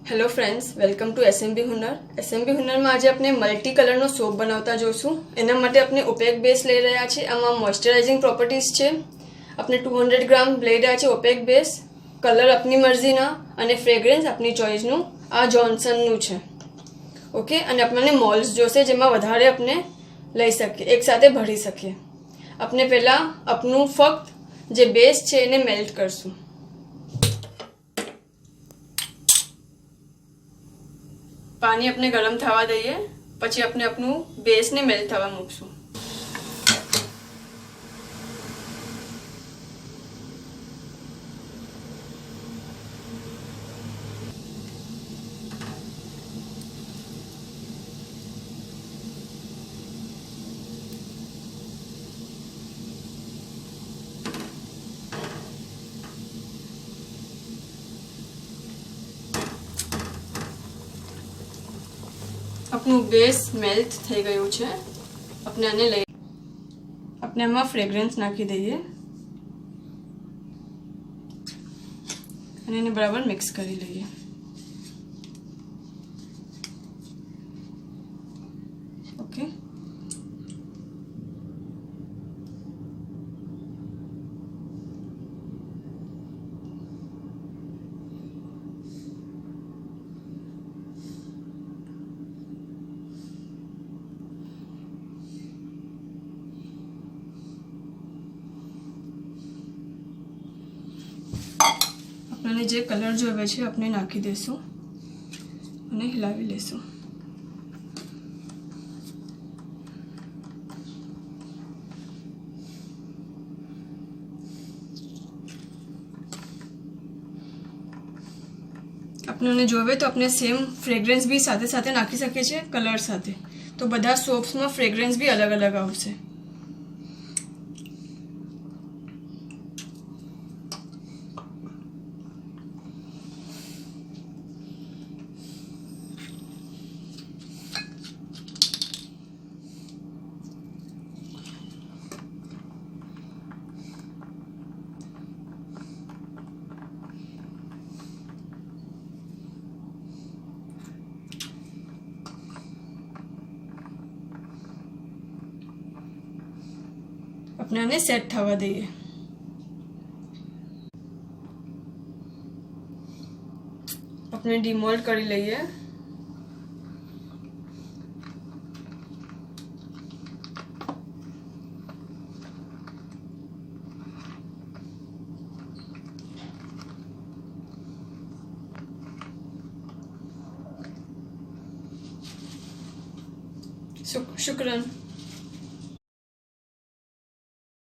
Hello friends, welcome to SMB Hunar. SMB Hunar में आज अपने मल्टी कलर नो सोप बनावता जोशू। एना माटे अपने ओपेक बेस लई रह्या छे। आमां मॉइस्चराइजिंग प्रॉपर्टीज छे। अपने 200 ग्राम लई रह्या छे ओपेक बेस। कलर अपनी मर्जीना अने फ्रेग्रेन्स अपनी चॉइसनुं। आ जॉनसननुं छे। ओके, अने अपने मॉल्स जोशे जेमां वधारे अपने लई सकीए, एक साथे भरी सकीए। अपने पहेला अपनुं फक्त जे बेस छे एने मेल्ट करशुं। पानी अपने गरम थवा दईए, पछी अपने अपनु बेस ने मेल्ट थवा मूकशुं। अपनु बेस मेल्ट થઈ ગયું છે। આપણે આને લઈ આપણે આમાં ફ્રેગ્રન્સ નાખી દઈએ અને એને બરાબર મિક્સ કરી લઈએ। ઓકે, अपने जे कलर जोवे छे अपने नाखी देशुं अने हिलावी लेशुं। अपने जोवे तो अपने सेम फ्रेग्रेन्स भी साथे साथे नाखी सके छे कलर साथे, तो बधा सोप्स में फ्रेग्रेन्स भी अलग अलग आवशे। अपने आने सेट थवा दईए। अपने डिमोल्ड करी लईए। शुक्रान।